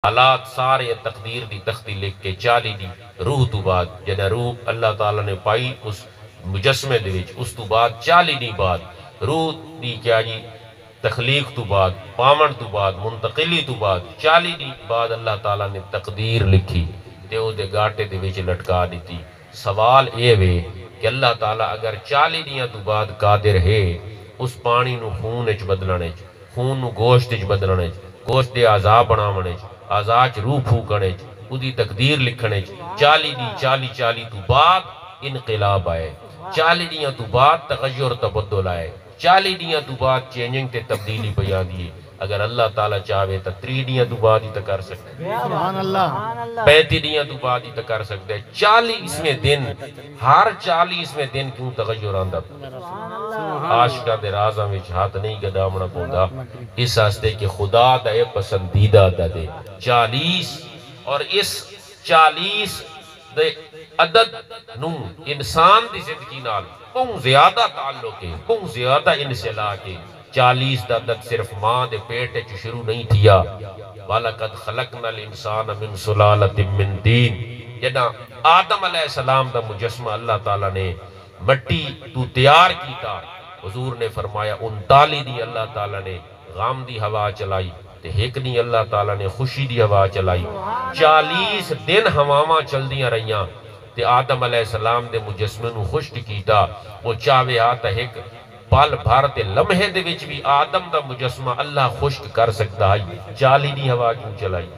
حالات سارے تقدیر دی تختی لکھ کے 40 دی روح تو بعد جنہ روح اللہ تعالیٰ نے پائی اس مجسمے دے وچ اس تو بعد 40 دی بعد روح دی کیا جی تخلیق تو بعد پاون تو بعد منتقلی تو بعد 40 دی بعد اللہ تعالیٰ نے تقدیر لکھی تے او دے گاٹے دے وچ لٹکا دیتی۔ سوال اے وے کہ اللہ تعالیٰ اگر 40 دیاں تو بعد قادر ہے اس پانی نو خون وچ بدلنے خون نو گوشت وچ بدلنے گوشت دے اعضاء بناونے اعضاء چ روح پھونکنے اودی تقدیر لکھنے 40 دی 40 تو بعد انقلاب آئے 40 دیاں تو بعد تغیر تبدل آئے 40 دیاں تو بعد چینجنگ تے تبدیلی پیان دیئے۔ اگر اللہ تعالیٰ چاہے تا 3 دیاں تو بعد ہی تا کر سکتے سبحان اللہ 35 دیاں تو بعد ہی تا کر سکتے 40ویں دن ہر 40ویں دن کیوں تغیر آندہ عاشقہ دے رازہ میں ہاتھ نہیں گدامنا پوندا اس ہستے کہ خدا دا اے پسندیدہ دا دے 40 اور اس 40 دے عدد نو انسان دی زندگی نال بہت زیادہ تعلق ہے بہت زیادہ انسلاک ہے 40 دا عدد صرف ماں دے پیٹے چ شروع نہیں تھیا وَلَقَدْ خَلَقْنَا الْإِنسَانَ مِنْ سُلَالَةٍ مِّن طِينٍ جنا آدم علیہ السلام دا مجسمہ اللہ تعالیٰ نے مٹی تو تیار کیتا حضور نے فرمایا 39 دی اللہ تعالیٰ نے غام دی ہوا چلائی تے ایک نہیں اللہ تعالیٰ نے خوشی دی ہوا چلائی 40 دن ہواواں چل دیاں رہیاں تے آدم علیہ السلام دے مجسمے نو خشک کیتا وہ چاہوے آتا ایک پال بھر تے لمحے دے وچ بھی آدم دا مجسمہ اللہ خشک کر سکتا ہے 40 دی ہوا کیوں چلائی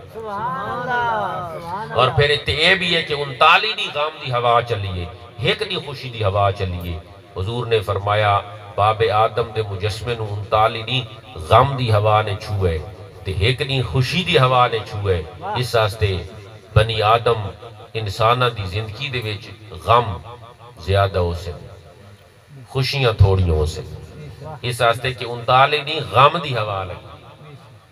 اور پھر اے بھی ہے کہ 39 دی غام دی ہوا چلیے ایک دی خوشی دی ہوا چلیے حضور نے فرمایا باب آدم دے مجسمے نو 39 دی غم دی ہوا نے چھوئے تے ایک دی خوشی دی ہوا نے چھوئے اس واسطے بنی آدم انسانہ دی زندگی دے وچ غم زیادہ ہو سکے خوشیاں تھوڑیاں ہو سکے اس واسطے کہ 39 دی غم دی ہوا لگی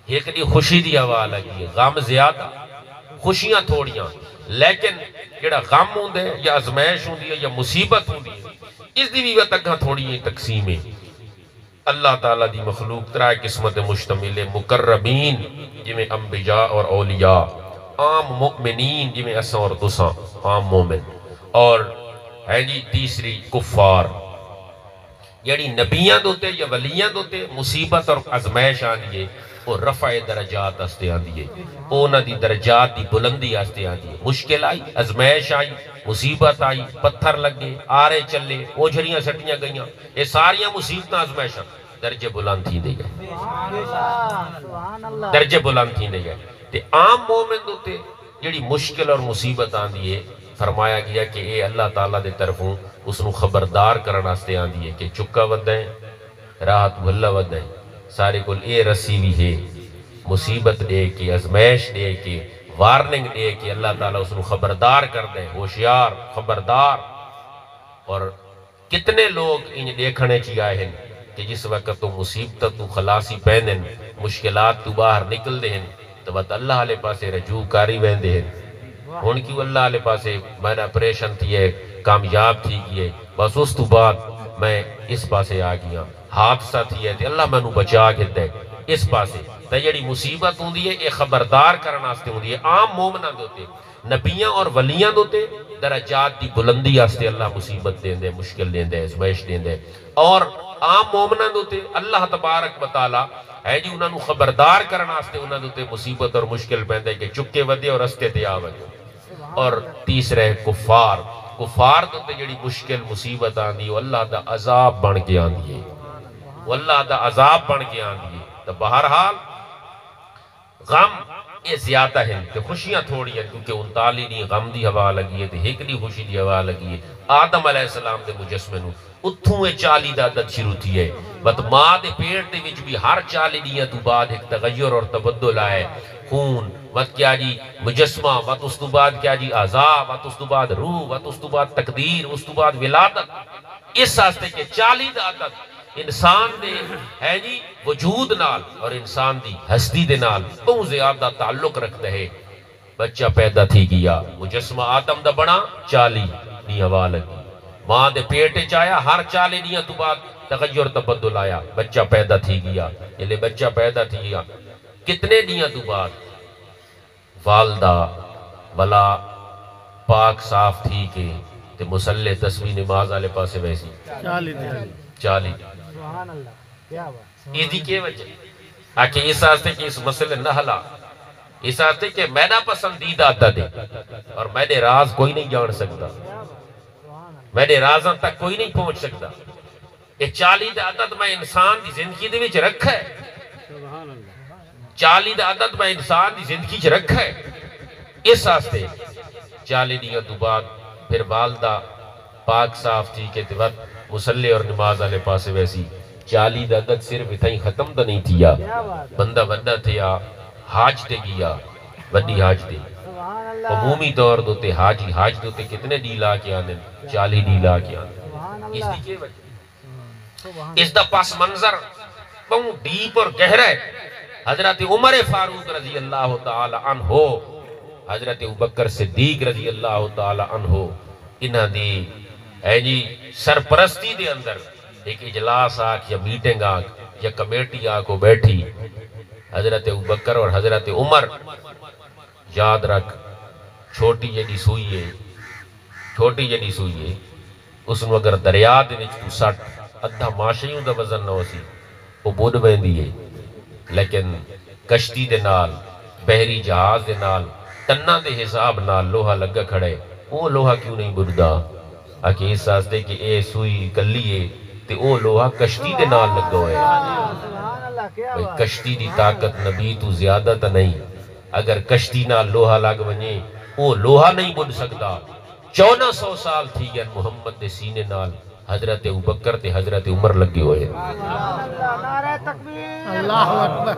ایک دی خوشی دی ہوا لگی غم زیادہ خوشیاں تھوڑیاں لیکن جڑا غم ہوندے یا ازمائش ہوندی ہے یا مصیبت ہوندی ہے اس دی بھی تکاں تھوڑی تقسیم ہے اللہ تعالیٰ دی مخلوق ترائے قسمت مشتمل مقربین جمیں انبیاء اور اولیاء عام مؤمنین جمیں اساں اور تساں عام مومن اور ہے جی تیسری کفار یعنی نبیاں دوتے یا ولیاں دوتے مصیبت اور ازمائش آنیے وہ رفع درجات ہستے آنیے اونا دی درجات دی بلندی ہستے آنیے مشکل آئی ازمائش آئی مصیبت آئی پتھر لگے آرے چلے اوجھریاں سٹیاں گئیاں یہ ساریاں مصیبتاں ازمائشاں درجے بلند تھی دے گئے درجے بلند تھی دے گئے تے عام مومن دوتے جڑی مشکل اور مصیبت آن دیئے فرمایا گیا کہ اے اللہ تعالیٰ دے طرفوں اس نو خبردار کرنا ستے آن دیئے کہ چکا ودائیں راحت بھلا ودائیں سارے کل اے رسی بھی ہے مصیبت دے کے ازمائش دے کے وارننگ دے کہ اللہ تعالیٰ اس نو خبردار کر دے ہوشیار خبردار اور کتنے لوگ ان دیکھنے چی آئے ہیں کہ جس وقت تو مصیبت تو خلاصی پہنن مشکلات تو باہر نکل دے ہیں تو بات اللہ علیہ پاسے رجوع کاری بہن دے ہیں ان کی اللہ علیہ پاسے میں اپریشن تھی ہے کامیاب تھی گئے بس اس تو بعد میں اس پاسے آ گیا حادثہ تھی ہے اللہ میں نو بچا کے دے اس پاسے تا جڑی مصیبت ہوں دیئے ایک خبردار کرنا آستے ہوں دیئے عام مومنہ دوتے نبیاں اور ولیاں دوتے درجات دی بلندی آستے اللہ مصیبت دیں دے مشکل دیں دے ازمائش دیں دے اور عام مومنہ دوتے اللہ تبارک و تعالی ہے جی انہوں خبردار کرنا آستے انہوں دوتے مصیبت اور مشکل پہندے کہ چکے ودے اور رستے تے آوے اور تیسرے کفار کفار دوتے جڑی مشکل مصیبت آن دی وہ اللہ دا عذاب بن کے آن دیئے وہ اللہ دا عذاب بن کے آن دیئے تو بہرحال غم یہ زیادہ ہے کہ خوشیاں تھوڑی ہیں کیونکہ 39 نہیں غم دی ہوا لگی ہے تو ایک نہیں خوشی دی ہوا لگی ہے آدم علیہ السلام دے مجسمے نو اتھوں 40 دا عدد شروع تھی ہے بات ماں دے پیٹ دے وچ بھی ہر 40 دیاں تو بعد ایک تغیر اور تبدل آئے خون وقت کیا جی مجسمہ وقت اس تو بعد کیا جی اعضاء وقت اس تو بعد روح وقت اس تو بعد تقدیر اس تو بعد ولادت اس واسطے کہ 40 دا عدد انسان دے ہے جی وجود نال اور انسان دی ہستی دے نال بہت زیادہ تعلق رکھتا ہے بچہ پیدا تھی گیا مجسمہ آدم دا بنا 40 دی ہوا لگی ماں دے پیٹے چایا ہر 40 دیاں تو بعد تغیر تبدل آیا بچہ پیدا تھی گیا یہ لے بچہ پیدا تھی گیا کتنے دیاں تو بعد والدہ بلا پاک صاف تھی کہ تے مسلح تسبیح نماز آلے پاسے ویسی چالی یہ دی کے وجہ آکے اس آستے کہ اس مسئلے نہ حلا اس آستے کہ میرا پسندیدہ عدد ہے اور میرے راز کوئی نہیں جان سکتا میرے رازاں تک کوئی نہیں پہنچ سکتا یہ 40 دا عدد میں انسان دی زندگی دے وچ رکھا ہے 40 دا عدد میں انسان دی زندگی چ رکھا ہے اس آستے 40 دیاں تو بعد پھر والدہ پاک صاف تھی کہ وقت مسلح اور نماز آلے پاسے ویسی 40 دا عدد صرف اتھائی ختم دا نہیں تھیا بندہ بندہ تھیا حاج تے گیا بڑی حاج تے عمومی طور دوتے حاج دوتے کتنے ڈیلا کے آنے 40 ڈیلا کے آنے اس دی کے وجہ اس دا پاس منظر بہت ڈیپ اور گہرا ہے حضرت عمر فاروق رضی اللہ تعالی عنہ حضرت ابوبکر صدیق رضی اللہ تعالی عنہ انہاں دی جی سرپرستی دے اندر ایک اجلاس آکھ یا میٹنگ آکھ یا کمیٹی آکھ بیٹھی حضرت ابوبکر اور حضرت عمر یاد رکھ چھوٹی جڑی سوئی ہے اس نے اگر دریا دے وچ تو سٹ ادھا ماشیوں دا وزن نہ ہوسی وہ بُڈ ویندی ہے لیکن کشتی دے نال بحری جہاز دے نال ٹناں دے حساب نال لوہا لگا کھڑے وہ لوہا کیوں نہیں بُڈدا آکے اس واسطے کہ اے سوئی کلی ہے تے او لوہا کشتی دے نال لگا ہوئے بھئی کشتی دی طاقت نبی تو زیادہ تا نہیں اگر کشتی نال لوہا لگ ونجے او لوہا نہیں بن سکتا 1400 سال تھی گیا محمد دے سینے نال حضرت ابوبکر تے حضرت عمر لگے ہوئے اللہ اکبر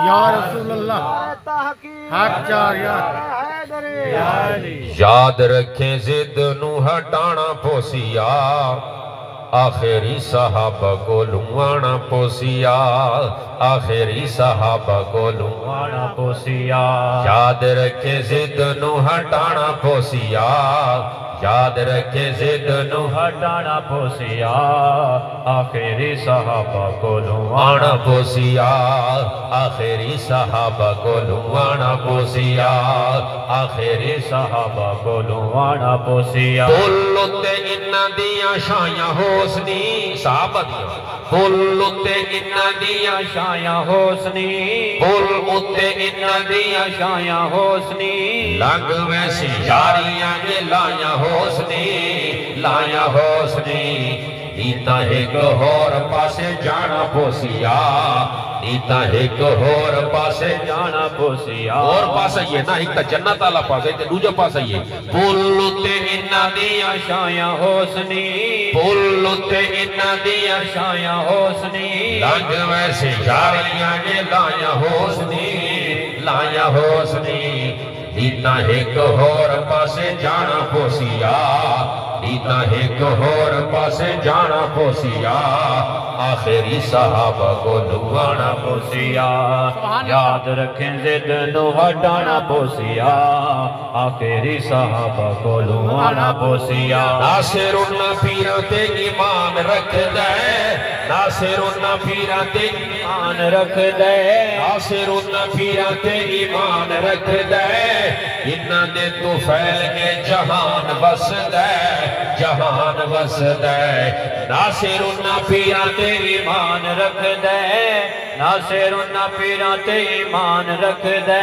یا رسول اللہ حق چار یاد رکھیں زد نو ہٹانا پوسیا آخری صحابہ کو لنوانا پوسیا آخری صحابہ کو لنوانا پوسیا یاد رکھے زد نو ہٹانا پوسیا یاد رکھے زد نو ہٹانا پوسیا آخری صحابہ کو لنوانا پوسیا آخری صحابہ کو لنوانا پوسیا آخری صحابہ کو لنوانا پوسیا بولتے انہ دیا شایاں حسنی صحابہ دیا بولتے انہ دیا شایاں حسنی بولتے انہ دیا شایاں حسنی لگ ویسی یاریاں یہ لایا حسنی لایا حسنی نیتا ایک اور پاسے جانا پوسیا نیتا ایک اور پاسے جانا پوسیا اور پاسے یہ نا ایک تا جنت آلہ پاسے تے دوجہ پاسے یہ بولتے انہ دیا شایاں حسنی بولتے انہ دیا شایاں حسنی لگ ویسے جاریاں یہ لایا حسنی لایا حسنی نیتا ایک اور پاسے جانا پوسیا نیتا ایک اور پاسے جانا پوسیا آخری صحابہ کو لنوانا پوسیا یاد رکھیں زد نو ہٹانا پوسیا آخری صحابہ کو لنوانا پوسیا ناصر انہ پیراتے ایمان رکھ دے ناصر انہ پیراتے ایمان رکھ دے ناصر انہ پیراتے ایمان رکھ دے انہ دے تو پھیل کے جہان بس دے جہان بس دے ناصر انہ پیراتے ایمان رکھ دے ناصر انہ پیراتے ایمان رکھ دے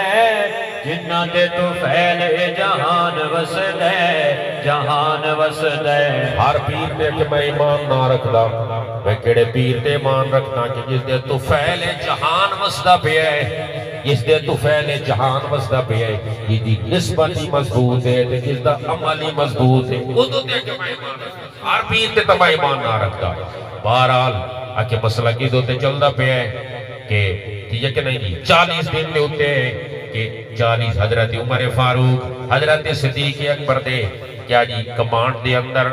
جنہ دے تو پھیل جہان بس دے جہان بس دے ہر پیر دے کہ میں ایمان نہ رکھ دا میں کڑے پیر تے ایمان رکھنا کہ جس دے تو پھیل جہان وسدہ پہ ہے جس دے تو پھیل جہان وسدہ پہ ہے یہ دی نسبتی مضبوط ہے جس دا عملی مضبوط ہے وہ تو دے کہ میں ایمان رکھنا ہر پیر تے تمہیں ایمان نہ رکھتا بہرحال آکے مسئلہ کی دو تے چل دا پہ ہے کہ یہ کہ نہیں 40 دن میں ہوتے ہیں کہ 40 حضرت عمر فاروق حضرت صدیق اکبر دے کیا جی کمانڈ دے اندر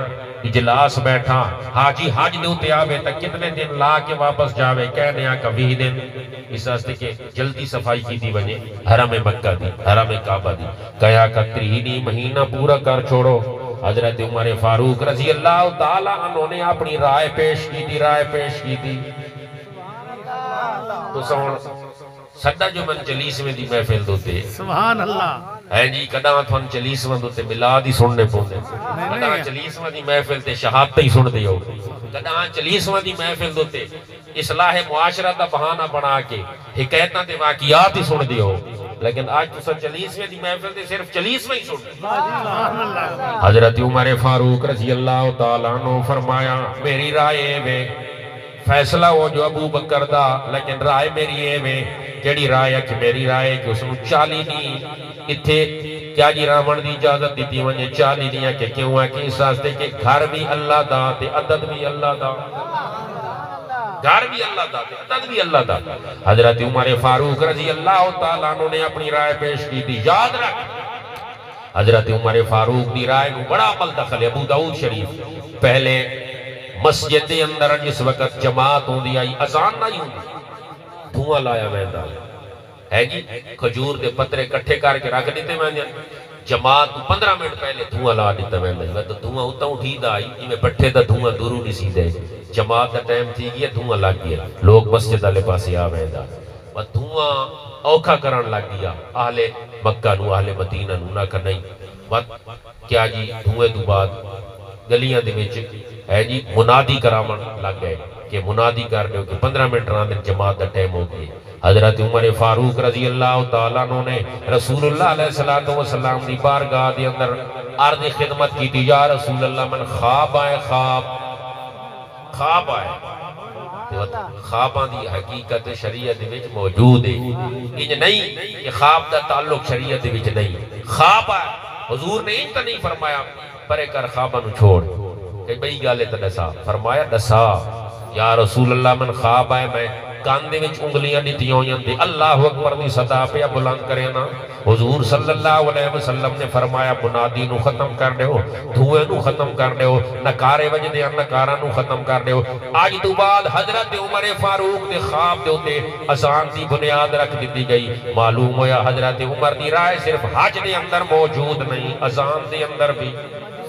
اجلاس بیٹھا حاجی حاج دے ہوتے آوے تک کتنے دن لا کے واپس جاوے کہنے آکا 20 دن اس واسطے کہ جلدی صفائی کی دی بنے حرم مکہ دی حرم کعبہ دی کہا کہ 3 مہینہ پورا کر چھوڑو حضرت عمر فاروق رضی اللہ تعالیٰ انہوں نے اپنی رائے پیش کی تھی تو سڈا جو من 40ویں دی محفل دوتے سبحان اللہ ہے جی کداں تھن 40واں دوتے ملاد ہی سننے پوندے کداں 40واں دی محفل تے شہادت ہی سن دیو کداں 40واں دی محفل دوتے اصلاح معاشرہ دا بہانہ بنا کے حکایتاں تے واقعات ہی سن دیو لیکن آج تو سر 40ویں دی محفل تے صرف 40واں ہی سن حضرت عمر فاروق رضی اللہ تعالیٰ عنہ فرمایا میری رائے میں فیصلہ ہو جو ابو بکر دا لیکن رائے میری ہے میں کیڑی رائے ہے کہ میری رائے کہ اس نے 40 دی اتھے کیا جی راون دی اجازت دیتی ونجے 40 دیا کہ کیوں ہے کہ اس واسطے کہ گھر بھی اللہ دا تے عدد بھی اللہ دا گھر بھی اللہ دا تے عدد بھی اللہ دا حضرت عمر فاروق رضی اللہ تعالیٰ عنہ نے اپنی رائے پیش کی تھی یاد رکھ حضرت عمر فاروق دی رائے کو بڑا عمل دخل ہے ابو داؤد شریف پہلے مسجد دے اندر جس وقت جماعت ہوں دی آئی اذان نہ ہوں دھواں لایا ویندا ہے جی کھجور دے پترے کٹھے کر کے رکھ دیتے ویندے جماعت 15 منٹ پہلے دھواں لا دیتا ویندا تو دھواں اتاں اٹھی دا آئی میں بٹھے دا دھواں دورو نہیں سی دے جماعت دا ٹائم تھی گیا دھواں لگ گیا لوگ مسجد والے پاسے آ ویندا و دھواں اوکھا کرن لگ گیا اہل مکہ نو اہل مدینہ نو نہ کہ نہیں کیا جی دھوئے تو بعد گلیاں دے وچ ہے جی منادی کرامن لگ گئے کہ منادی کر دو کہ 15 منٹ راندر جماعت دا ٹائم ہو گئی حضرت عمر فاروق رضی اللہ تعالیٰ عنہ نے رسول اللہ علیہ السلام دی بارگاہ دے اندر عرض خدمت کی تھی یا رسول اللہ من خواب آئے خواب آئے خواباں دی حقیقت شریعت دے وچ موجود ہے انج نہیں کہ خواب دا تعلق شریعت دے وچ نہیں خواب آئے حضور نے انج تا نہیں فرمایا پرے کر خواباں نو چھوڑ کہ بھئی گالے تا دسا فرمایا دسا یا رسول اللہ من خواب آئے میں کاندے وچ انگلیاں دیتیوں یندے اللہ اکبر دی صدا پہ بلند کرے نا حضور صلی اللہ علیہ وسلم نے فرمایا منادی نو ختم کر دے ہو دھوئے نو ختم کر دے ہو نکارے وجہ دے نکارہ نو ختم کر دے ہو آج تو بعد حضرت عمر فاروق دے خواب دے ہوتے اذان دی بنیاد رکھ دیتی گئی معلوم ہویا حضرت عمر دی رائے صرف حج دے اندر موجود نہیں اذان دے اندر بھی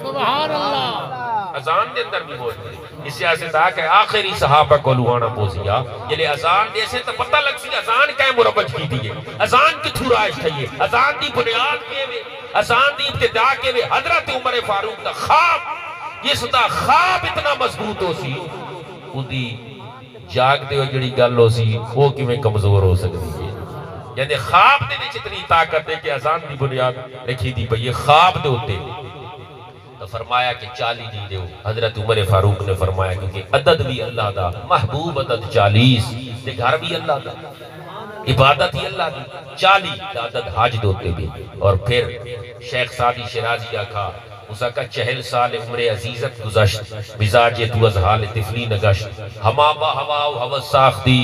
سبحان اللہ اذان دے اندر بھی موجود ہے اس سے تھا کہ آخری صحابہ کو لوہانا پوزیا جلے اذان دے سے تو پتہ لگ سی اذان کہیں مربج کی دیئے اذان کی تھورائش تھئیے اذان دی بنیاد کے وے اذان دی ابتدا کے وے حضرت عمر فاروق دا خواب جس دا خواب اتنا مضبوط ہو سی ان دی جاگ دے ہو جڑی گل ہو سی وہ کی میں کمزور ہو سکتی ہے یعنی خواب دے وچ اتنی طاقت ہے کہ اذان دی بنیاد رکھی دی پئی خواب دے ہوتے فرمایا کہ 40 دی دیو حضرت عمر فاروق نے فرمایا کیونکہ عدد بھی اللہ دا محبوب عدد 40 دے گھر بھی اللہ دا عبادت ہی اللہ دی 40 دا عدد حاج دوتے بھی اور پھر شیخ سعدی شیرازی آکھا اسا کا 40 سال عمر عزیزت گزشت مزاج تو از حال طفلی نگشت ہما با ہوا و حوث ساختی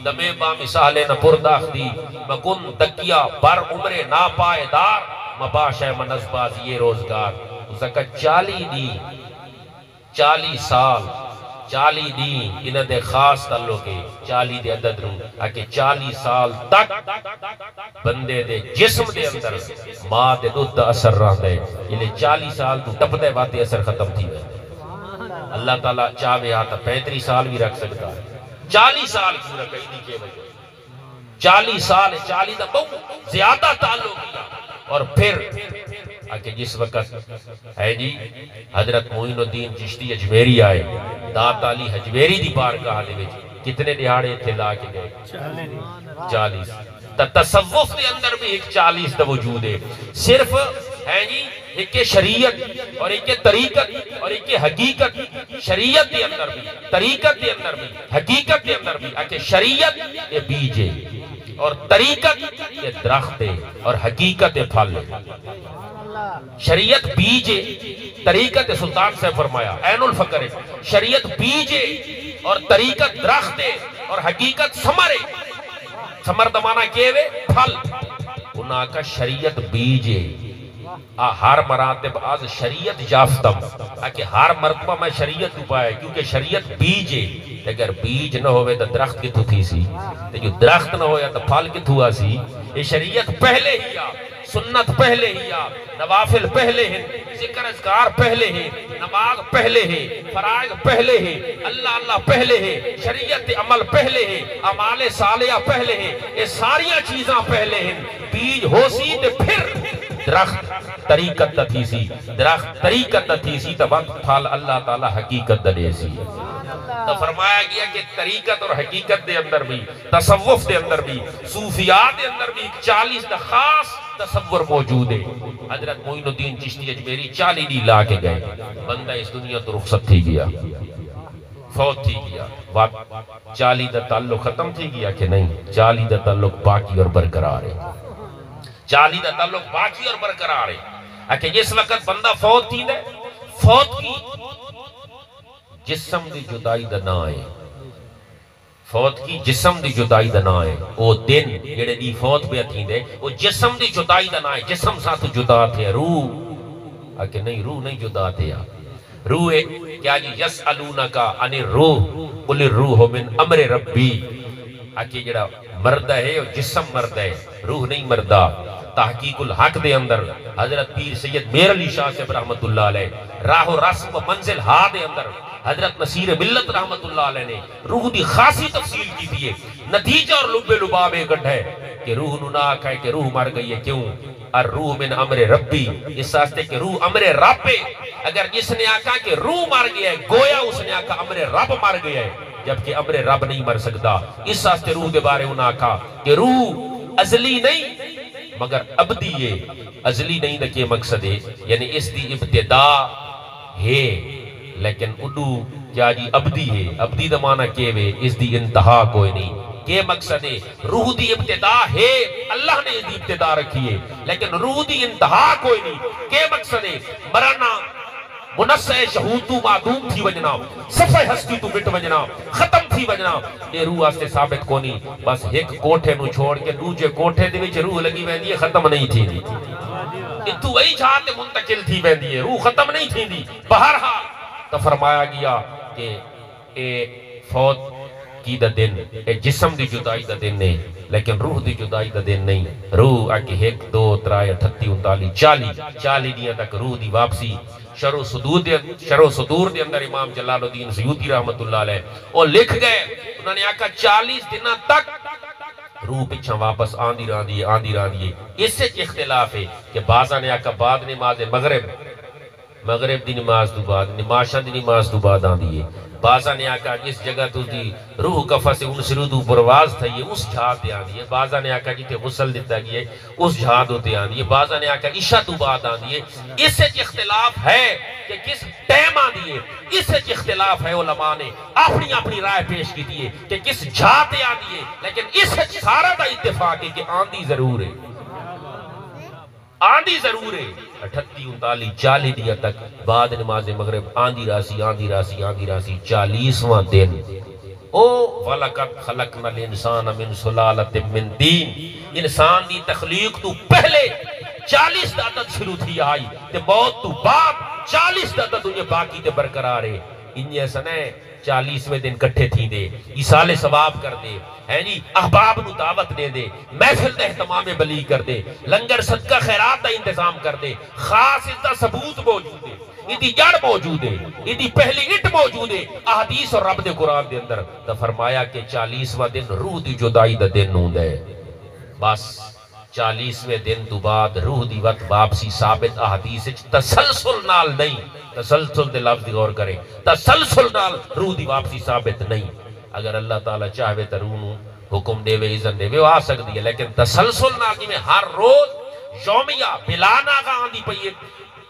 دمے با مثال نہ پرداختی مکن تکیہ بر عمر ناپائے دار مباشہ منزبازی روزگار اسا کا 40 دی 40 سال 40 دی انہ دے خاص تعلق ہے 40 دے عدد رو آکے 40 سال تک بندے دے جسم دے اندر ماں دے دودھ اثر رہا ہے انہیں 40 سال تو ٹپ دے باتے اثر ختم تھی ہے اللہ تعالیٰ چاہے آتا 35 سال بھی رکھ سکتا ہے 40 سال کیوں رکھا ہی کے وجہ 40 سال 40 دا بہت زیادہ تعلق کیا اور پھر آکے جس وقت ہے جی حضرت معین الدین چشتی اجمیری آئے دات علی حجویری دی بارگاہ دے وچ کتنے دہاڑے تھے لا کے گئے 40 تصوف دے اندر بھی ایک 40 دا وجود ہے صرف ہے جی ایک شریعت اور ایک طریقت اور ایک حقیقت شریعت دے اندر بھی طریقت دے اندر بھی حقیقت دے اندر بھی آکے شریعت یہ بیج ہے اور طریقت یہ درخت ہے اور حقیقت یہ پھل ہے شریعت بیج ہے طریقت سلطان سے فرمایا عین الفقر ہے شریعت بیج ہے اور طریقت درخت ہے اور حقیقت ثمر ہے ثمر دمانا کیے ہوئے پھل انہاں کا شریعت بیج ہے ہر مراتب آج شریعت یافتم کہ ہر مرتبہ میں شریعت پائے کیونکہ شریعت بیج ہے اگر بیج نہ ہوئے تو درخت کی تھی سی جو درخت نہ ہویا تو پھل کی تھوا سی یہ شریعت پہلے ہی سنت پہلے ہی آ، نوافل پہلے ہیں، ذکر اذکار پہلے ہیں، نماز پہلے ہے، فرائض پہلے ہے، اللہ اللہ پہلے ہے، شریعت عمل پہلے ہے، اعمال صالحہ پہلے ہے، یہ ساریاں چیزاں پہلے ہیں، بیج ہو سی تے پھر درخت طریقت تھی سی، درخت طریقت تھی سی، تب پھل اللہ تعالی حقیقت دے سی۔ تو فرمایا گیا کہ طریقت اور حقیقت دے اندر بھی، تصوف دے اندر بھی، صوفیات دے اندر بھی 40 دا خاص تصور موجود ہے۔ حضرت معین الدین چشتی اجمیری 40 دی لا کے گئے، بندہ اس دنیا تو رخصت تھی گیا، فوت تھی گیا، 40 دا تعلق ختم تھی گیا کہ نہیں؟ 40 دا تعلق باقی اور برقرار ہے، 40 دا تعلق باقی اور برقرار ہے۔ کہ جس وقت بندہ فوت تھی دے، فوت کی جسم دی جدائی دا نہ آئے، فوت کی جسم دی جدائی دا نہ آئے، وہ دن جڑے دی فوت پہ تھی دے وہ جسم دی جدائی دا نہ آئے، جسم ساتھ جدا تھے، روح کہ نہیں، روح نہیں جدا تھے، روح کیا جی یسألونکا عن الروح قل الروح من امر ربی، کہ جڑا مردہ ہے اور جسم مردہ ہے، روح نہیں مردہ۔ تحقیق الحق دے اندر حضرت پیر سید میر علی شاہ صاحب رحمت اللہ علیہ، راہ و رسم و منزل ہا دے اندر حضرت نصیر ملت رحمت اللہ علیہ نے روح دی خاصی تفصیل کی دیئے، نتیجہ اور لب لباب ایک ہے کہ روح نناک ہے کہ روح مر گئی ہے، کیوں؟ الروح من امر ربی، اس واسطے کہ روح امر رب ہے۔ اگر جس نے آکا کہ روح مر گیا ہے، گویا اس نے آکا امر رب مر گیا ہے، جبکہ امر رب نہیں مر سکتا۔ اس واسطے روح دے بارے انہاں کہا کہ روح ازلی نہیں مگر ابدی ہے، ازلی نہیں نہ کہ مقصد ہے، یعنی اس دی ابتدا ہے لیکن اڈو کیا جی ابدی ہے، ابدی دا معنی کہ وے اس دی انتہا کوئی نہیں۔ کہ مقصد ہے روح دی ابتدا ہے، اللہ نے اس دی ابتدا رکھی ہے لیکن روح دی انتہا کوئی نہیں۔ کہ مقصد ہے مرنا منسع شہود تو معدوم تھی وجنا، صفحہ ہستی تو مٹ وجنا، ختم تھی وجنا، یہ روح آستے ثابت کو نہیں۔ بس ایک کوٹھے نو چھوڑ کے دوجے کوٹھے دے وچ روح لگی ویندی ہے، ختم نہیں تھی دی، اتو وہی جہاں منتقل تھی ویندی ہے، روح ختم نہیں تھی دی۔ بہرحال تو فرمایا گیا کہ اے فوت کی دا دن، اے جسم دی جدائی دا دن نہیں لیکن روح دی جدائی دا دن نہیں۔ روح آکے 1 2 3 38 39 40 دیاں تک روح دی واپسی۔ شرح و صدور دے اندر امام جلال الدین سیوطی رحمت اللہ علیہ اور لکھ گئے، انہوں نے آکا 40 دنہ تک روح پچھا واپس آندھی راندھی ہے۔ اس سے اختلاف ہے کہ بعضہ نے آکا بعد نماز مغرب دی نماز دو بعد، نماشہ دی نماز دو بعد آندھی ہے۔ بعضہ نے آکا جس جگہ تو دی روح کفا سے ان سرودو پرواز تھا یہ اس جہاں تے آندھی ہے۔ بعضہ نے آکا جیتے غسل دیتا گیا ہے اس جہاں تے آندھی ہے۔ بعضہ نے آکا عشاء تو بعد آندھی ہے۔ اس سے اختلاف ہے کہ کس ٹائم آندھی ہے، اس سے اختلاف ہے، علماء نے اپنی رائے پیش کی دیئے کہ کس جہاں تے آندھی ہے، لیکن اس سے سارا دا اتفاق ہے کہ آندھی ضرور ہے، آندھی ضرور ہے۔ 38 39 40 دیا تک بعد نماز مغرب آندھی راسی 40واں دن۔ او وَلَقَدْ خَلَقْنَا الْإِنسَانَ مِنْ سُلَالَةٍ مِّن طِین، انسان دی تخلیق تو پہلے 40 دا عدد شروع تھی آئی تے موت تو بعد 40 دا عدد انہیں باقی تے برقرار ہے۔ انہیں ایسا نہیں 40ویں دن کٹھے تھی دے، ایسال ثواب کر دے، جی احباب نو دعوت دے دے، محفل دا اہتمام بلی کر دے، لنگر صدقہ خیرات دا انتظام کر دے، خاص اس دا ثبوت موجود ہے، ایدی جڑ موجود ہے، ایدی پہلی اٹ موجود ہے احادیث اور رب دے قرآن دے اندر۔ تو فرمایا کہ 40واں دن روح دی جدائی دا دن ہوں دے، بس 40ویں دن تو بعد روح دی وقت واپسی ثابت احادیث تسلسل نال نہیں، تسلسل دے لفظ غور کریں، تسلسل نال روح دی واپسی ثابت نہیں۔ اگر اللہ تعالیٰ چاہوے تو روح نو حکم دے وے اذن دے وے وہ آ سکتی ہے، لیکن تسلسل نال جی میں ہر روز یومیہ بلا ناغا آندھی پئیے،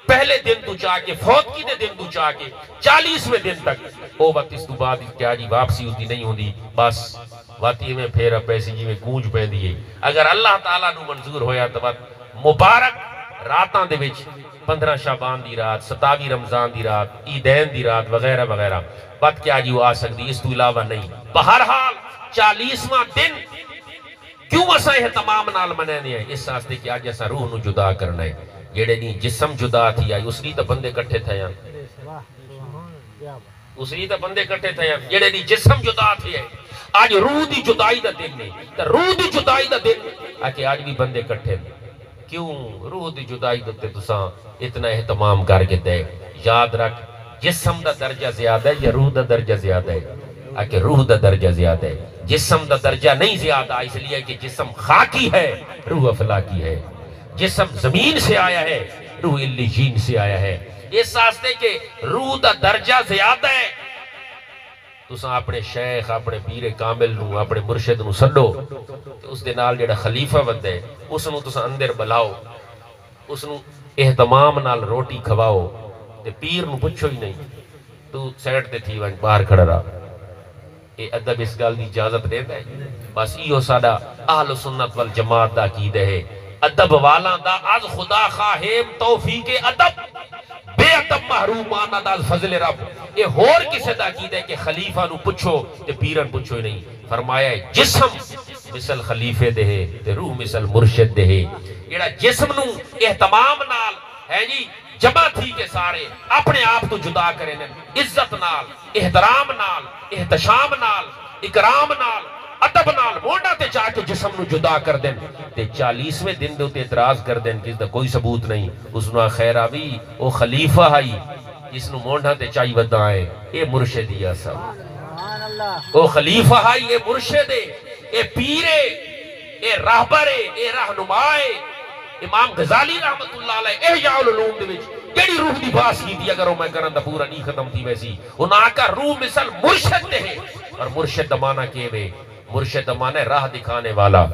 پہلے دن تو چاہ کے فوت کی دے دن تو چاہ کے 40ویں دن تک او وقت اس تو بعد کیا جی واپسی ہوتی نہیں ہوندی، بس واتی میں پھر پیسی جی میں گونج پہ دیئے۔ اگر اللہ تعالیٰ نو منظور ہویا تو وقت مبارک راتاں دے وچ 15 شعبان دی رات، 27 رمضان دی رات، عیدین دی رات وغیرہ وغیرہ بات کیا جی وہ آ سکتی، اس تو علاوہ نہیں۔ بہرحال 40واں دن کیوں اسا یہ تمام نال منانے ہیں؟ اس واسطے کہ آج اسا روح نو جدا کرنا ہے، جڑے نہیں جسم جدا تھی آئی اس لیے تو بندے کٹھے تھے ہیں، اس لیے تو بندے کٹھے تھے ہیں، جڑے نہیں جسم جدا تھی ہے۔ آج روح دی جدائی دا دن نہیں، تو روح دی جدائی دا دن آکے آج بھی بندے کٹھے ہیں، کیوں روح دی جدائی دوتے تساں اتنا اہتمام کر کے دے؟ یاد رکھ جسم دا درجہ زیادہ ہے یا روح دا درجہ زیادہ ہے؟ کہ روح دا درجہ زیادہ ہے، جسم دا درجہ نہیں زیادہ، اس لیے کہ جسم خاکی ہے، روح افلاکی ہے۔ جسم زمین سے آیا ہے، روح علیین سے آیا ہے۔ اس واسطے کہ روح دا درجہ زیادہ ہے، تساں اپنے شیخ، اپنے پیر کامل نو، اپنے مرشد نو سڈو، اس دے نال جڑا خلیفہ بندے اس نو تساں اندر بلاؤ، اس نو اہتمام نال روٹی کھواؤ، تے پیر نو پوچھو ہی نہیں، تو سیٹ تے تھی ونج باہر کھڑا رہا۔ اے ادب اس گل دی اجازت دیتا ہے؟ بس ایو ساڈا اہل سنت والجماعت دا عقیدہ ہے۔ ادب والا دا از خدا خواہیم توفیق ادب، بے ادب محروم آنا دا از فضل رب۔ اے ہور کسے دا عقیدہ ہے کہ خلیفہ نو پوچھو تے پیرن پوچھو ہی نہیں۔ فرمایا ہے جسم مثل خلیفے دے ہے تے روح مثل مرشد دے ہے۔ ایڑا جسم نو اہتمام نال ہے جی جمع تھی کہ سارے اپنے آپ تو جدا کریں، عزت نال، احترام نال، احتشام نال، اکرام نال، ادب نال موڑا تے چاہ کے جسم نو جدا کر دیں تے 40ویں دن دے تے اعتراض کر دیں کہ اس دا کوئی ثبوت نہیں، اس نو خیر آوی او خلیفہ ہائی جس نو موڑا تے چاہی ودا ہے، اے مرشدی آسا او خلیفہ ہائی، اے مرشدے، اے پیرے، اے راہبرے، اے رہنمائے۔ امام غزالی رحمت اللہ علیہ احیاء العلوم دے وچ جڑی روح دی باس کی تھی، اگر وہ میں کرن دا پورا نہیں ختم تھی ویسی، انہاں کا روح مثل مرشد دے ہے۔ اور مرشد دمانا کے وے، مرشد دمانا راہ دکھانے والا۔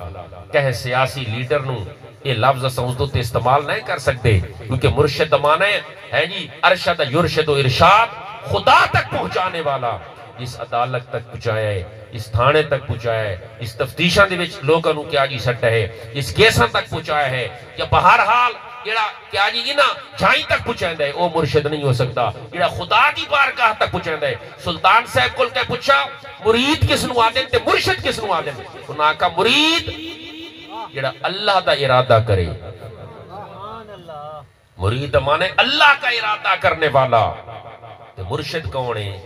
کہیں سیاسی لیڈر نو یہ لفظ سمجھتو تے استعمال نہیں کر سکتے، کیونکہ مرشد دمانا ہے جی ارشد یرشد و ارشاد، خدا تک پہنچانے والا، اس عدالت تک پہنچایا ہے، اس تھانے تک پہنچایا ہے، اس تفتیشاں دے وچ لوگاں نو کیا جی سٹ ہے، اس کیساں تک پہنچایا ہے، یا بہرحال جڑا کیا جی انہاں جھائیں تک پہنچائندا ہے، وہ مرشد نہیں ہو سکتا۔ جڑا خدا دی بارگاہ تک پہنچائندا ہے۔ سلطان صاحب کول کہ پوچھا مرید کس نو آدن تے مرشد کس نو آدن؟ انہاں کا مرید جڑا اللہ دا ارادہ کرے، مرید مانے اللہ کا ارادہ کرنے والا۔ تے مرشد کون ہے؟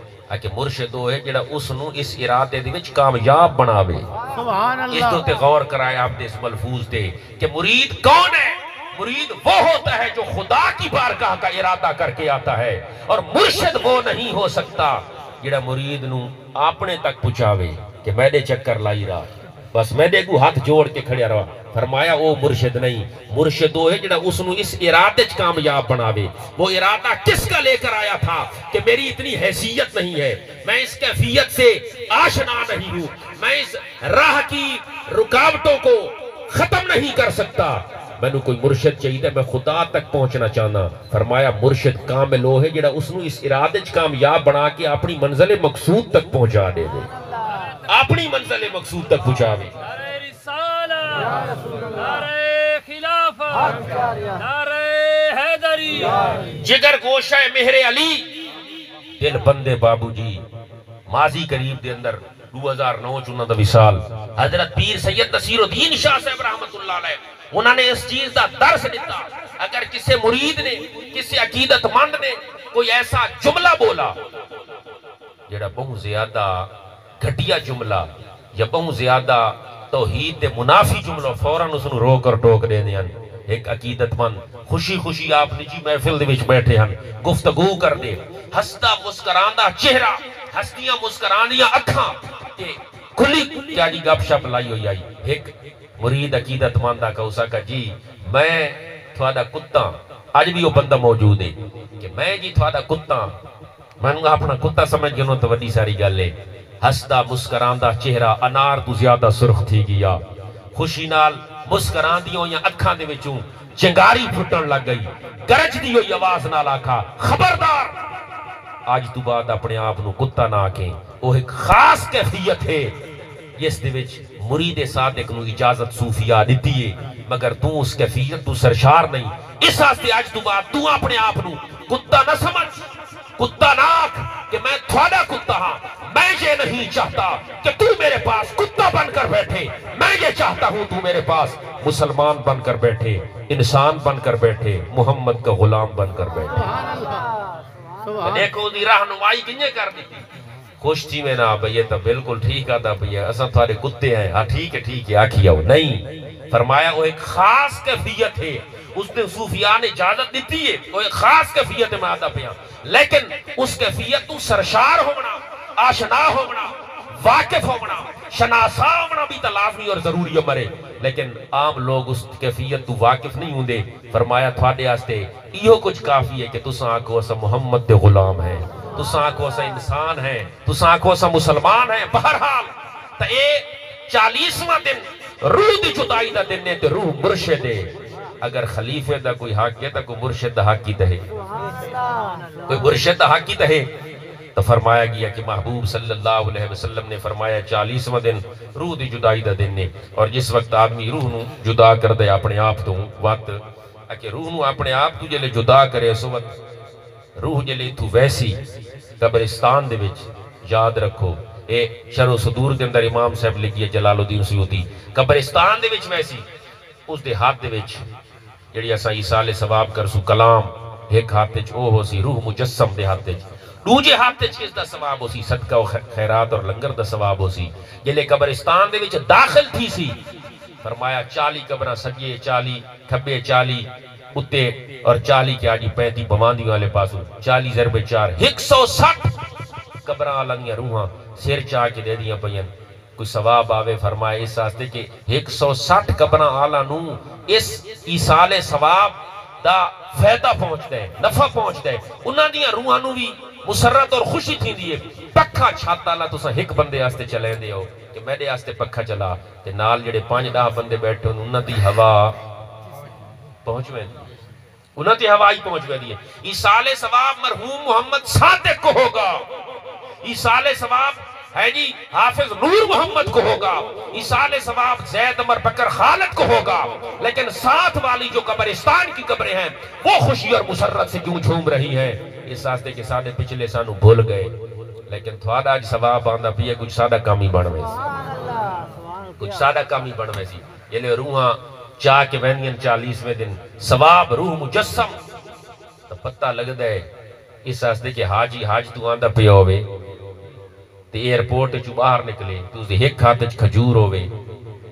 کہ مرشد وہ ہے جڑا اس نو اس ارادے دے وچ کامیاب بناوے۔ سبحان اس اللہ۔ تو تے غور کرائے آپ دے اس ملفوظ دے کہ مرید کون ہے؟ مرید وہ ہوتا ہے جو خدا کی بارگاہ کا ارادہ کر کے آتا ہے، اور مرشد وہ نہیں ہو سکتا جڑا مرید نو اپنے تک پہنچاوے کہ میں دے چکر لائی رہا، بس میں دے کو ہاتھ جوڑ کے کھڑیا رہا۔ فرمایا وہ مرشد نہیں، مرشد وہ ہے جڑا اس نو اس ارادے چ کامیاب بناوے۔ وہ ارادہ کس کا لے کر آیا تھا کہ میری اتنی حیثیت نہیں ہے، میں اس کیفیت سے آشنا نہیں ہوں، میں اس راہ کی رکاوٹوں کو ختم نہیں کر سکتا، میں نے کوئی مرشد چاہیے، میں خدا تک پہنچنا چاہنا۔ فرمایا مرشد کامل وہ ہے جڑا اس نو اس ارادے چ کامیاب بنا کے اپنی منزل مقصود تک پہنچا دے، اپنی منزل مقصود تک پہنچاوے۔ نعرہ خلافت، نعرہ حیدری، جگر گوشہ مہر علی، دل بندے بابو جی ماضی قریب دے اندر 2009 چونہ دا وصال حضرت پیر سید نصیر الدین شاہ صاحب رحمت اللہ علیہ انہوں نے اس چیز دا درس دیتا۔ اگر کسی مرید نے، کسی عقیدت مند نے کوئی ایسا جملہ بولا جڑا بہت زیادہ گھٹیا جملہ یا بہت زیادہ توحید دے منافی جملہ، فوراً اس نے رو کر ٹوک دے دیں۔ ایک عقیدت مند خوشی خوشی آپ نجی محفل دے وچ بیٹھے ہیں، گفتگو کر دے، ہستا مسکراندہ چہرہ، ہستیاں مسکرانیاں اکھاں، کھلی کیا جی گپ شپ لائی ہوئی آئی۔ ایک مرید عقیدت ماندہ کا اسا کا جی میں تھوڑا کتا، آج بھی وہ بندہ موجود ہے کہ میں جی تھوڑا کتا، میں نے اپنا کتا سمجھ گنو تو وڈی ساری گل ہے۔ ہستا مسکراندہ چہرہ انار تو زیادہ سرخ تھی گیا، خوشی نال مسکراندیوں یا اکھاں دے وچوں چنگاری پھٹن لگ گئی، گرج دی ہوئی آواز نال آکھا خبردار آج تو بعد اپنے آپ نو کتا نہ آکھیں۔ وہ ایک خاص کیفیت ہے جس دے وچ مرید صادق نو اجازت صوفیہ دیتی ہے، مگر تو اس کیفیت تو سرشار نہیں۔ اس واسطے آج تو بعد تو اپنے آپ نو کتا نہ سمجھ، کتا نہ آکھ کہ میں تھوڑا کتا ہاں، میں یہ نہیں چاہتا کہ تو میرے پاس کتا بن کر بیٹھے، میں یہ چاہتا ہوں تو میرے پاس مسلمان بن کر بیٹھے، انسان بن کر بیٹھے، محمد کا غلام بن کر بیٹھے۔ دیکھو دی رہنمائی کنجے کر دی خوش تھی میں نا بھئی یہ تو بالکل ٹھیک آتا بھئی اساں تھوڑے کتے ہیں، ہاں ٹھیک ہے آکھی آؤ نہیں، فرمایا وہ ایک خاص کیفیت ہے، اس نے صوفیاء نے اجازت دیتی ہے، وہ ایک خاص کیفیت میں آدھا پیا، لیکن اس کیفیت تو سرشار ہونا، آشنا ہونا، واقف ہونا، شناسا ہونا بھی تا لازمی اور ضروری ہے مرے، لیکن عام لوگ اس کیفیت تو واقف نہیں ہوں دے۔ فرمایا تھوڑے آستے یہ کچھ کافی ہے کہ تساں آنکھو اسا محمد دے غلام ہیں، تساں آنکھو اسا انسان ہیں، تساں آنکھو اسا مسلمان ہیں۔ بہرحال تا اے 40واں دن روح دی جدائی دا دن ہے تے روح مرشد ہے۔ اگر خلیفے دا کوئی حق ہے تا کوئی مرشد دا حق کی تہے، کوئی مرشد دا حق کی تہے۔ تو فرمایا گیا کہ محبوب صلی اللہ علیہ وسلم نے فرمایا 40واں دن روح دی جدائی دا دن ہے، اور جس وقت آدمی روح نو جدا کر دے اپنے آپ تو وقت کہ روح نو اپنے آپ تو جلے جدا کرے، اس وقت روح جلے تو ویسی قبرستان دے وچ یاد رکھو، اے شرح صدور دے اندر امام صاحب لکھی ہے جلال الدین سیوطی، قبرستان دے وچ ویسی اس دے ہاتھ دے وچ جڑی اساں ایصال ثواب کرسو کلام، ایک ہاتھ وچ او ہو سی روح مجسم دے ہاتھ وچ، دوجے ہاتھ وچ کس دا ثواب ہو سی صدقہ و خیرات اور لنگر دا ثواب ہو سی۔ جلے قبرستان دے وچ داخل تھی سی، فرمایا 40 قبراں سجے 40 کھبے 40 اتے اور 40 کے آجی 35 بواندی والے پاسو 40 ضرب 4 160 قبراں آلانیاں روحاں سیر چاہ کے دے دیاں پئیں، کوئی ثواب آوے۔ فرمایا اس واسطے کہ 160 قبراں آلانو اس ایصال ثواب دا فائدہ پہنچ دے، نفع پہنچ دے، انہاں دیاں روحاں نو بھی مسرت اور خوشی تھی دیئے۔ پکھا چھاتا اللہ تساں ایک بندے آستے چلیں دے ہو کہ میرے آستے پکھا چلا تے نال جڑے 5-10 بندے بیٹھے انہاں دی ہوا پہنچ میں، انہاں دی ہوا ہی پہنچ میں دیئے۔ ایصال ثواب مرحوم محمد صادق کو ہوگا، ایصال ثواب ہے جی حافظ نور محمد کو ہوگا، ایصال ثواب زید عمر بکر خالد کو ہوگا، لیکن ساتھ والی جو قبرستان کی قبریں ہیں وہ خوشی اور مسرت سے کیوں جھوم رہی ہیں؟ اس واسطے کہ ساڑھے پچھلے سانو بھول گئے، لیکن تھوڑا آج ثواب آندہ پیے کچھ سادہ کامی بڑھوے سی، کچھ سادہ کامی بڑھوے سی۔ یہ لئے روحاں چاہ کے وینین 40ویں دن ثواب روح مجسم تو پتہ لگ دے۔ اس واسطے کہ حاجی حاج تو آندہ پیا ہوئے تے ایئرپورٹ چو باہر نکلے تو اسے ایک ہاتھ کھجور ہوئے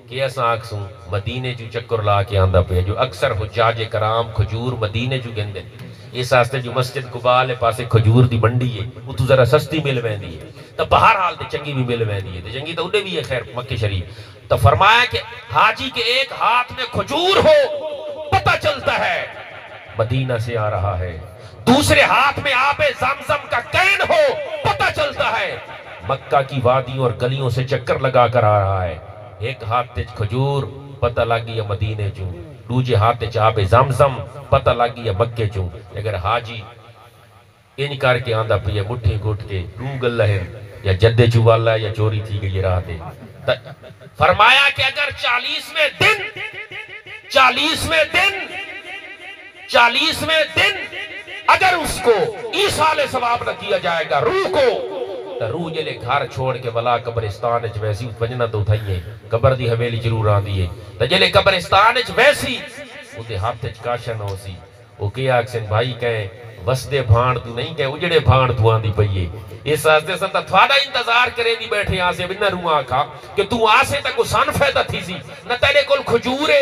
کہ ایسا آکسوں مدینے چو چکر لا کے آندہ پیا، جو اکثر حجاج کرام کھجور مدینے چو گندے، اس واسطے جو مسجد قباء لے پاسے کھجور دی بنڈی ہے وہ تو ذرا سستی مل ویندی ہے، تو بہرحال تے چنگی بھی مل ویندی ہے، تے چنگی تو انہیں بھی ہے خیر مکہ شریف۔ تو فرمایا کہ حاجی کے ایک ہاتھ میں کھجور ہو پتہ چلتا ہے مدینہ سے آ رہا ہے، دوسرے ہاتھ میں آب زمزم کا کین ہو پتہ چلتا ہے مکہ کی وادیوں اور گلیوں سے چکر لگا کر آ رہا ہے۔ ایک ہاتھ تے کھجور پتہ لگی یا مدینے چوں، دوجے ہاتھ تے آب زمزم پتہ لگی یا مکے چوں۔ اگر حاجی ان کر کے آندہ پہ مٹھی گھٹ کے رو گل ہے یا جدے چوالا یا چوری تھی گئی راہ دے، فرمایا کہ اگر 40ویں دن اگر اس کو ایصال ثواب نہ کیا جائے گا روح کو، تو روح جلے گھر چھوڑ کے ولا قبرستان اچ ویسی وجنا تو تھائیے قبر دی حویلی ضرور آندی ہے، تو جلے قبرستان اچ ویسی اُتے ہاتھ اچ کاشن ہو سی، وہ کیا اکسن بھائی کہیں وسدے بھاڑ تو نہیں کہیں اجڑے بھاڑ تو آندی پئیے۔ اس واسطے سنتا تھوڑا انتظار کرے دی بیٹھے آسے بنا روح آکھا کہ تو آسے تک سان فیدہ تھی سی، نہ تیرے کل کھجورے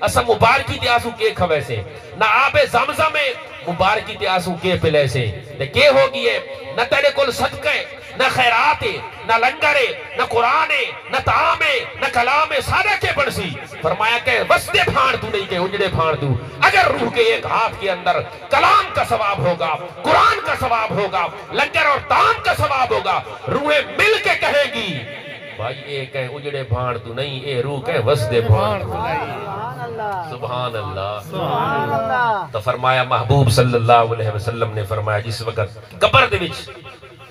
اسا مبارکی تے آسو کے کھوے سے، نہ آب زمزم مبارکی تے آسو کے پلے سے، نہ کے ہوگی ہے نہ تیرے کل صدقے نہ خیرات نہ لنگرے نہ قرآن نہ تعام نہ کلام سادہ کے پڑسی۔ فرمایا کہ وستے بھاڑ تو نہیں کہ اجڑے بھاڑ تو، اگر روح کے ایک ہاتھ کے اندر کلام کا ثواب ہوگا، قرآن کا ثواب ہوگا، لنگر اور تعام کا ثواب ہوگا، روحیں مل کے کہے گی بھائی اے کہیں اجڑے بھاڑ تو نہیں، اے روح کہیں وسدے بھاڑ تو نہیں۔ سبحان اللہ۔ تو فرمایا محبوب صلی اللہ علیہ وسلم نے فرمایا جس وقت قبر دے وچ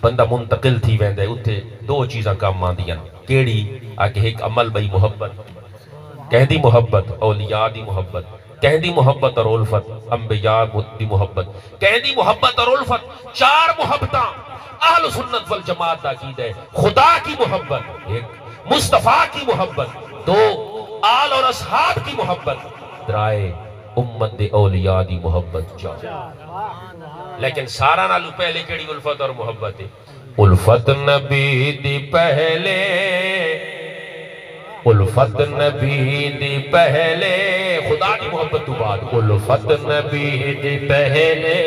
بندہ منتقل تھی ویندے اتھے دو چیزاں کام آندیاں، کیڑی آکے ایک عمل بھئی محبت، کہہ دی محبت اولیاء دی محبت، کہہ دی محبت اور الفت انبیاء دی محبت، کہہ دی محبت اور الفت، 4 محبتاں اہل سنت والجماعت دا عقیدہ ہے۔ خدا کی محبت ایک، مصطفیٰ کی محبت 2، آل اور اصحاب کی محبت 3، امت دے اولیاء دی محبت 4۔ لیکن سارا نالو پہلے کیڑی الفت اور محبت ہے؟ الفت نبی دی پہلے الفت نبی دی پہلے خدا دی محبت تو بعد الفت نبی دی پہلے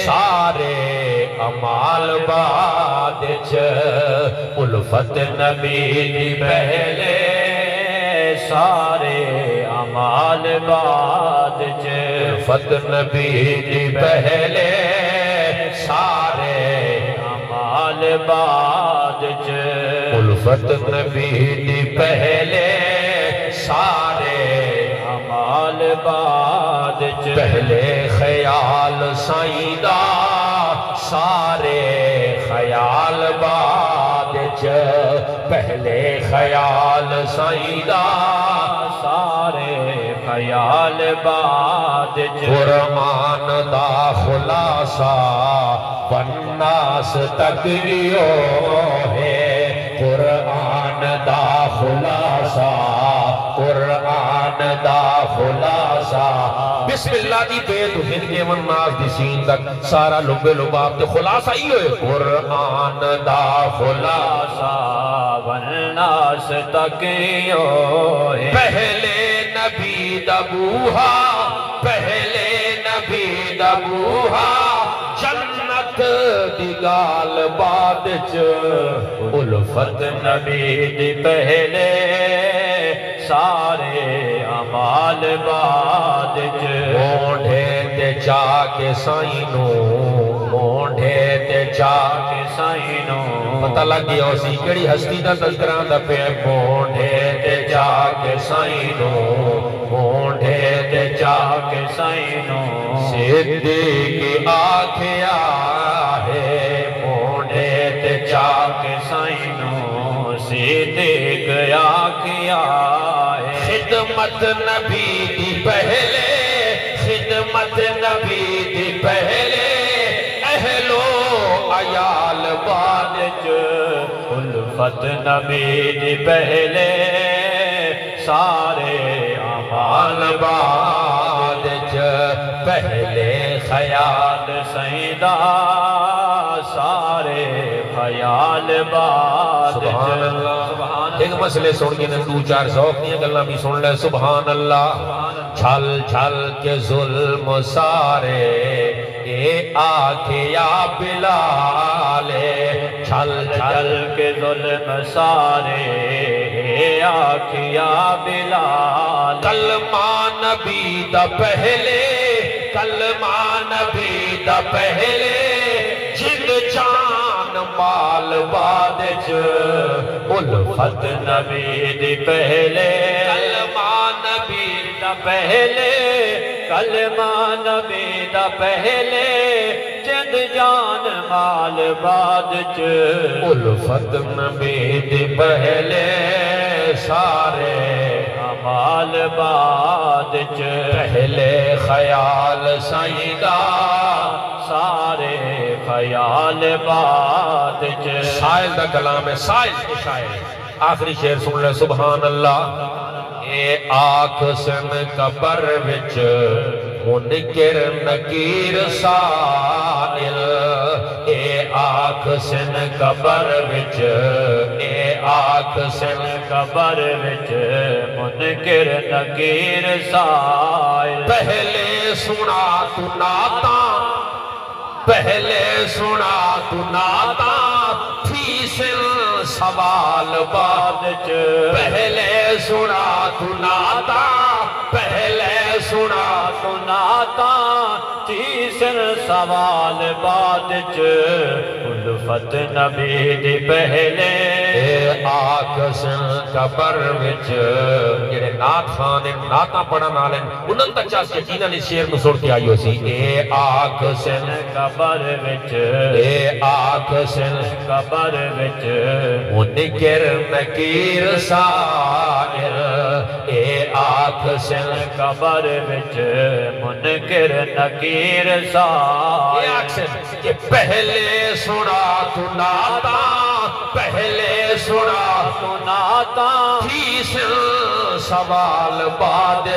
سارے امال بعد الفت نبی دی پہلے سارے امال بعد الفت نبی دی پہلے سارے امال بعد الفت نبی دی پہلے سارے امال بعد پہلے خیال سائیدہ سارے خیال بعد پہلے خیال سائیدہ سارے خیال بعد قرآن دا خلاصہ والناس تک لیو ہے قرآن دا خلاصہ قرآن دا خلاصہ بسم اللہ دی بیت ہندے والناس دی سین تک سارا لبے لباب تے خلاصہ ہی ہوئے قرآن دا خلاصہ والناس تک ہوئے پہلے نبی دا بوہا پہلے نبی دا بوہا جنت دی گال بعد الفت نبی دی پہلے سارے امال بعد مونڈے تے چاک سائنو مونڈے تے چاک سائنو پتہ لگ گیا اسی کڑی ہستی دا تذکران دا پہ مونڈے تے چاک سائنو مونڈے تے چاک سائنو صدیق آکھیا ہے مونڈے تے چاک سائنو صدیق آکھیا ہے خدمت نبی دی پہلے خدمت نبی دی پہلے اہلو عیال بعد الفت نبی دی پہلے سارے اعمال بعد پہلے خیال سیدہ سارے خیال بعد سبحان اللہ. ایک مسئلے سن کے دو چار ذوق نہیں گلنا بھی سن لے سبحان اللہ. چھل چھل کے ظلم سارے اے آکھیا بلال چھل چھل کے ظلم سارے اے آکھیا بلال کلمہ نبی دا پہلے کلمہ نبی دا پہلے جد جان مال بعد الفت نبی دی پہلے کلمہ نبی دا پہلے کلمہ نبی دا پہلے جد جان مال بعد الفت نبی دی پہلے سارے مال بعد پہلے خیال سیدہ سارے خیال بعد سائل دا کلام ہے سائل کے شاعر آخری شعر سن لے سبحان اللہ. اے آنکھ سن قبر وچ منکر نکیر سائل اے آنکھ سن قبر وچ اے آنکھ سن قبر وچ منکر نکیر سائل پہلے سنا تو ناتا پہلے سنا تو ناتا تھی سن سوال بعد پہلے سنا تو ناتا پہلے سنا تو ناتا تھی سن سوال بعد الفت نبی دی پہلے آکھ سن قبر وچ جڑے نات خان ناتاں پڑھن والے انہاں تک چاس کے جینا نے شعر نو سن کے آئی ہو سی اے آکھ سن قبر وچ اے آکھ سن قبر وچ منکر نکیر سائر اے آکھ سن قبر وچ منکر نکیر سائر اے آکھ سن کہ پہلے سنا تو ناتا پہلے سنا تو ناتا تھی سن سوال بعد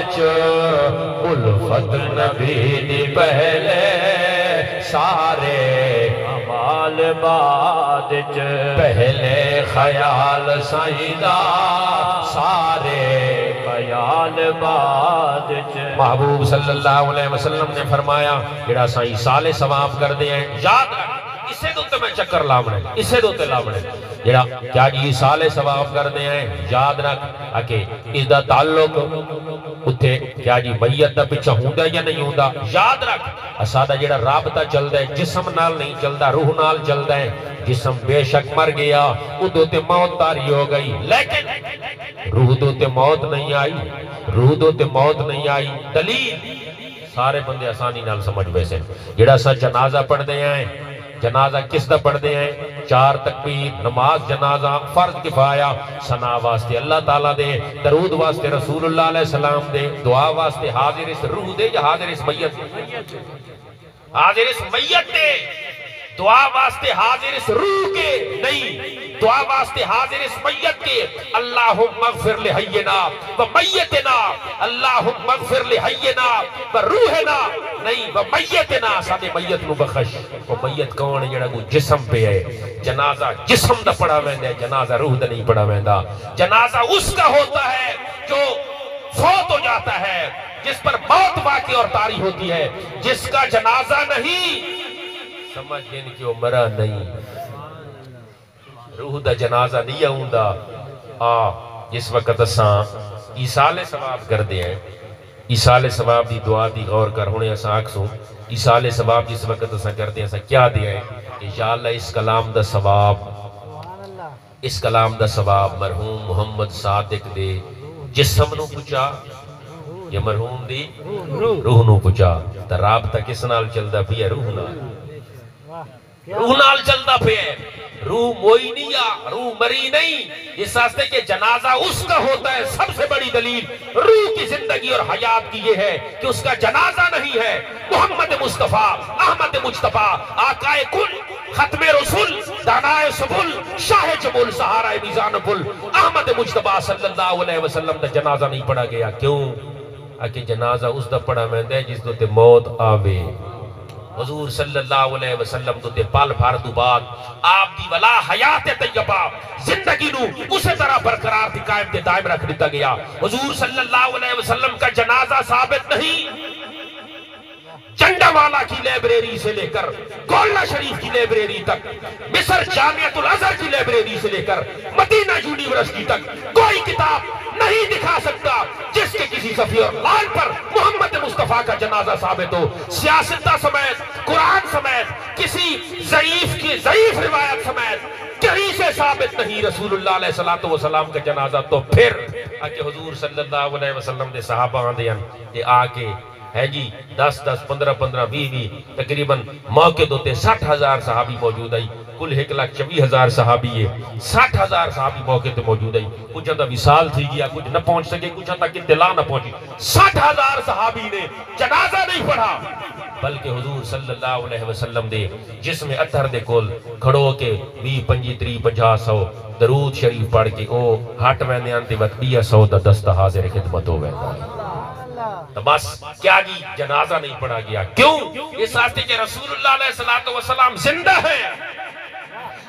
الفت نبی دی پہلے سارے خیال بعد چ پہلے خیال سائیدہ سارے خیال بعد چ محبوب صلی اللہ علیہ وسلم نے فرمایا جڑا سائیں سال ثواب کر دے ہیں یاد رکھ اسے دوتے میں چکر لامنے اسے دوتے لامنے جڑا کیا جی سال ثواب کر دے ہیں یاد رکھ کہ اس دا تعلق اتھے کیا جی میت دا پچھا ہوندا یا نہیں ہوندا یاد رکھ اسادہ جڑا رابطہ چل دے جسم نال نہیں چل دا روح نال چل دے جسم بے شک مر گیا وہ دوتے موت تاری ہو گئی لیکن روح دوتے موت نہیں آئی روح دوتے موت نہیں آئی دلیل سارے بندے آسانی نال سمجھ ویسے جڑا سا جنازہ پڑھ دے ہیں جنازہ کس دا پڑھ دے ہیں 4 تکبیر نماز جنازہ فرض کفایہ ثنا واسطے اللہ تعالیٰ دے درود واسطے رسول اللہ علیہ السلام دے دعا واسطے حاضر اس روح دے یا حاضر اس میت حاضر اس میت دے دعا واسطے حاضر اس روح کے نہیں دعا واسطے حاضر اس میت کے اللہم اغفر لحینا و میتنا اللہم اغفر لحینا و روحنا نہیں و میتنا سادے میت نو بخش وہ میت کون ہے جڑا کو جسم پہ ہے جنازہ جسم دا پڑا ویندہ ہے جنازہ روح دا نہیں پڑا ویندہ جنازہ اس کا ہوتا ہے جو فوت ہو جاتا ہے جس پر موت واقع اور طاری ہوتی ہے جس کا جنازہ نہیں سمجھ گئن کہ وہ مرا نہیں روح دا جنازہ نہیں ہوندا جس وقت اساں ایصال ثواب کر دے ہیں ایصال ثواب دی دعا دی غور کر ہونے اساں آکسوں ایصال ثواب جس وقت اساں کر دے ہیں اساں کیا دے ہیں کہ یا اللہ اس کلام دا ثواب اس کلام دا ثواب مرحوم محمد صادق دے جسم نو پچا یا مرحوم دی روح نو پچا تا رابطہ کس نال چلدا پیا روح نال چلدا پیا روح موئی نہیں یا روح مری نہیں اس واسطے کہ جنازہ اس کا ہوتا ہے سب سے بڑی دلیل روح کی زندگی اور حیات کی یہ ہے کہ اس کا جنازہ نہیں ہے محمد مصطفیٰ احمد مجتبیٰ آقائے کل ختم رسول دانائے سبل شاہ جمول سہارہ میزان پل احمد مجتبیٰ صلی اللہ علیہ وسلم دا جنازہ نہیں پڑھا گیا کیوں کہ جنازہ اس دا پڑھا میں دے جس دو تے موت آوے حضور صلی اللہ علیہ وسلم تو تے پال بھار دو بعد آپ دی ولا حیات طیبہ زندگی نو اسے طرح برقرار تھی قائم تے دائم رکھ دیتا گیا حضور صلی اللہ علیہ وسلم کا جنازہ ثابت نہیں چنڈا والا کی لائبریری سے لے کر گولہ شریف کی لائبریری تک مصر جامعۃ الازہر کی لائبریری سے لے کر مدینہ یونیورسٹی تک کوئی کتاب نہیں دکھا سکتا جس کے کسی صفحے اور لائن پر محمد مصطفیٰ کا جنازہ ثابت ہو سیاستہ سمیت قرآن سمیت کسی ضعیف روایت سمیت کہیں سے ثابت نہیں رسول اللہ علیہ السلام کا جنازہ تو پھر کہ حضور صلی اللہ علیہ وسلم دے صحابہ آندے ہیں آکے ہے جی 10 15 20 تقریباً موقع دوتے 60,000 صحابی موجود ہے کل 1,24,000 صحابی ہے 60,000 صحابی موقع تے موجود ہے کچھ اندہ وصال تھی گیا کچھ نہ پہنچ سکے کچھ اندہ اطلاع نہ پہنچی 60,000 صحابی نے جنازہ نہیں پڑھا بلکہ حضور صلی اللہ علیہ وسلم دے جس میں اتھر دے کول کھڑو کے 20 25 30 50 100 درود شریف پڑھ کے او ہٹ ویندے آنتے وقت 100 دا دستہ حاضر خدمت ہو ویندہ تو بس کیا جی جنازہ نہیں پڑھا گیا کیوں اس واسطے کہ رسول اللہ علیہ السلام زندہ ہے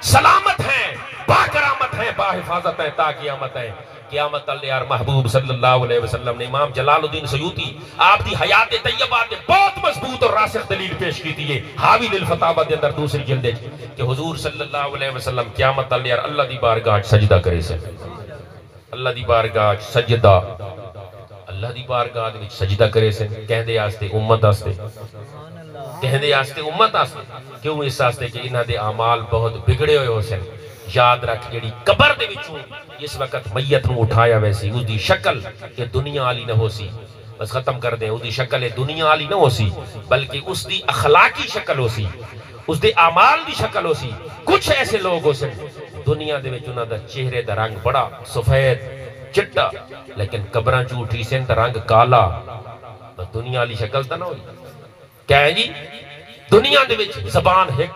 سلامت ہیں باکرامت ہیں باحفاظت ہیں تا قیامت ہیں قیامت اللہ محبوب صلی اللہ علیہ وسلم نے امام جلال الدین سیوطی آپ دی حیات طیبہ نے بہت مضبوط اور راسخ دلیل پیش کی تھی حاوی للفتاوی دے اندر دوسری جلد کہ حضور صلی اللہ علیہ وسلم قیامت اللہ دی بارگاہ سجدہ کرے سے اللہ دی بارگاہ سجدہ اللہ دی بارگاہ وچ سجدہ کرے سے کہندے آستے امت آستے کہندے آستے امت آستے کیوں اس آستے کہ انہاں دے اعمال بہت بگڑے ہوئے ہو سن یاد رکھ جڑی قبر دے وچوں اس وقت میت نو اٹھایا ویسی اس دی شکل کہ دنیا والی نہ ہو سی بس ختم کر دیں اس دی شکل دنیا والی نہ ہو سی بلکہ اس دی اخلاقی شکل ہو سی اس دے اعمال دی شکل ہو سی کچھ ایسے لوگ ہو سن دنیا دے وچ انہاں دا چہرے دا رنگ بڑا سفید چٹا لیکن قبراں جھوٹی سن تے رنگ کالا دنیا والی شکل تے نہ ہوئی کیا ہے جی دنیا دے وچ زبان ایک